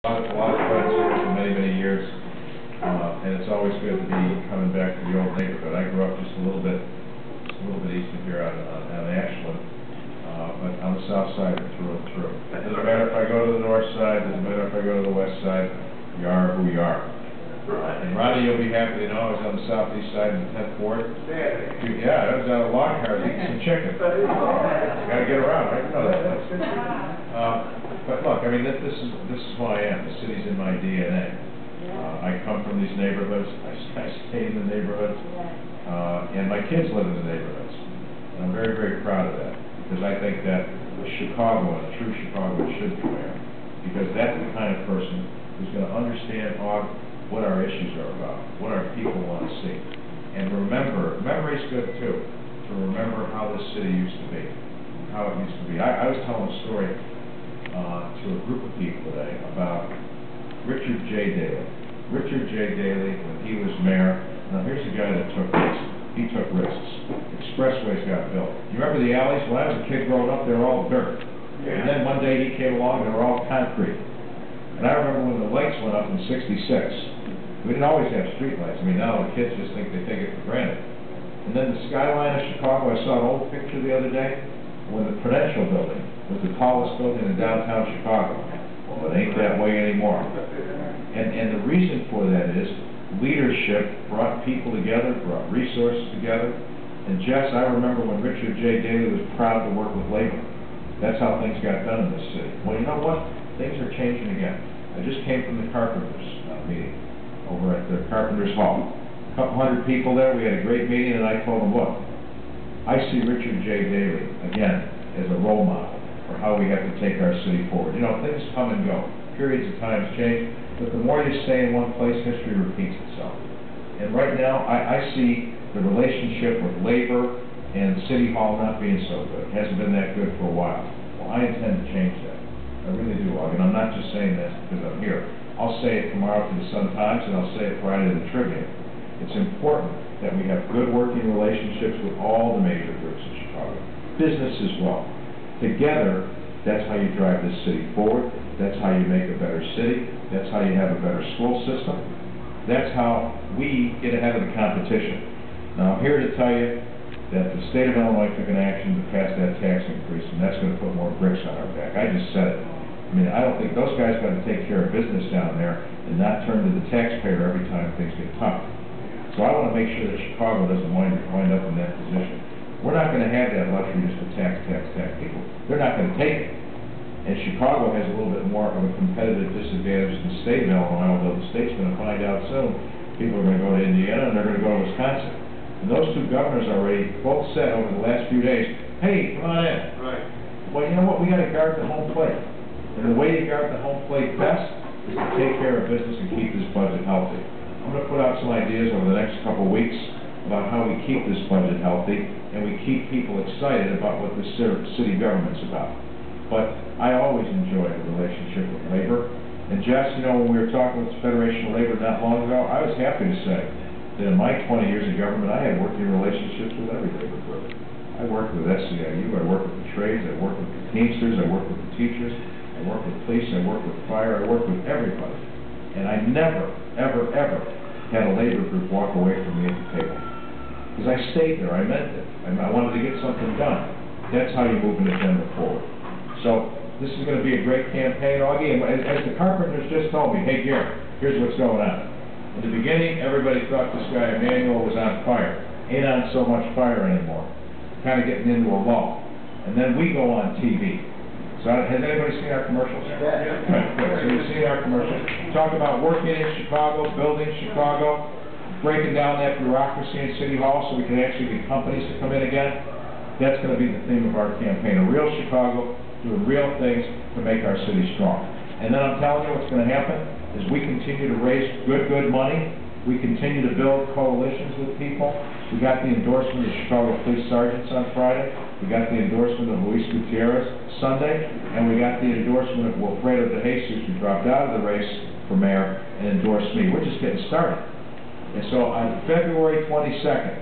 A lot of friends here for many, many years, and it's always good to be coming back to the old neighborhood. I grew up just a little bit east of here on Ashland, but on the south side through and through. It doesn't matter if I go to the north side, doesn't matter if I go to the west side, we are who we are. And Ronnie, you'll be happy to know I was on the southeast side in the 10th Ward. Yeah, I was out of Lockhart eating some chicken. Gotta get around, right? No, but look, I mean, this is who I am. The city's in my DNA. I come from these neighborhoods. I stay in the neighborhoods, and my kids live in the neighborhoods. And I'm very, very proud of that, because I think that Chicago, and a true Chicagoan, should be there, because that's the kind of person who's going to understand what our issues are about, what our people want to see. And remember, memory's good too, to remember how this city used to be, how it used to be. I was telling a story to a group of people today about Richard J. Daley. Richard J. Daley, when he was mayor, now here's a guy that took risks. He took risks. Expressways got built. You remember the alleys? When I was a kid growing up, they were all dirt. And then one day he came along, they were all concrete. And I remember when the lights went up in '66. We didn't always have street lights. I mean, now the kids just think they take it for granted. And then the skyline of Chicago, I saw an old picture the other day, when the Prudential Building was the tallest building in downtown Chicago. Well, it ain't that way anymore. And the reason for that is leadership brought people together, brought resources together. And Jess, I remember when Richard J. Daley was proud to work with labor. That's how things got done in this city. Well, you know what? Things are changing again. I just came from the Carpenters meeting over at the Carpenters Hall. A couple hundred people there. We had a great meeting, and I told them, look, I see Richard J. Daley, again, as a role model for how we have to take our city forward. You know, things come and go. Periods of time change, but the more you stay in one place, history repeats itself. And right now, I see the relationship with labor and City Hall not being so good. It hasn't been that good for a while. Well, I intend to change that. I really do, Augie, and I'm not just saying that because I'm here. I'll say it tomorrow to the Sun-Times, and I'll say it Friday to the Tribune. It's important that we have good working relationships with all the major groups in Chicago. Business as well. Together, that's how you drive this city forward. That's how you make a better city. That's how you have a better school system. That's how we get ahead of the competition. Now, I'm here to tell you that the state of Illinois took an action to pass that tax increase, and that's going to put more bricks on our back. I just said it. I mean, I don't think those guys got to take care of business down there and not turn to the taxpayer every time things get tough. So I want to make sure that Chicago doesn't wind up in that position. We're not going to have that luxury just to tax people. They're not going to take it. And Chicago has a little bit more of a competitive disadvantage than the state of Illinois, although the state's going to find out soon. People are going to go to Indiana and they're going to go to Wisconsin. And those two governors already both said over the last few days, hey, come on in. Right. Well, you know what? We got to guard the home plate. And the way you guard the home plate best is to take care of business and keep this budget healthy. I'm going to put out some ideas over the next couple of weeks about how we keep this budget healthy and we keep people excited about what the city government's about. But I always enjoy the relationship with labor. And Jess, you know, when we were talking with the Federation of Labor not long ago, I was happy to say that in my 20 years of government, I had working relationships with every labor group. I worked with SEIU, I worked with the trades, I worked with the Teamsters, I worked with the teachers, I worked with police, I worked with fire, I worked with everybody. And I never, ever, ever had a labor group walk away from me at the table. Because I stayed there, I meant it. I wanted to get something done. That's how you move an agenda forward. So this is going to be a great campaign, Augie. And as the Carpenters just told me, hey, Gery, here's what's going on. In the beginning, everybody thought this guy Emmanuel was on fire. Ain't on so much fire anymore. Kind of getting into a lull. And then we go on TV. So has anybody seen our commercials? Yeah. Right, good. So you've seen our commercials. Talk about working in Chicago, building Chicago, breaking down that bureaucracy in City Hall so we can actually get companies to come in again. That's going to be the theme of our campaign. A real Chicago, doing real things to make our city strong. And then I'm telling you what's going to happen is we continue to raise good money. We continue to build coalitions with people. We got the endorsement of Chicago Police Sergeants on Friday. We got the endorsement of Luis Gutierrez Sunday. And we got the endorsement of Wilfredo De Jesus, who dropped out of the race for mayor and endorsed me. We're just getting started. And so on February 22nd,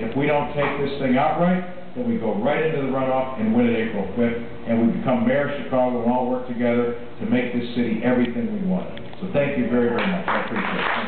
if we don't take this thing outright, then we go right into the runoff and win it April 5th, and we become mayor of Chicago and all work together to make this city everything we want. So thank you very, very much. I appreciate it.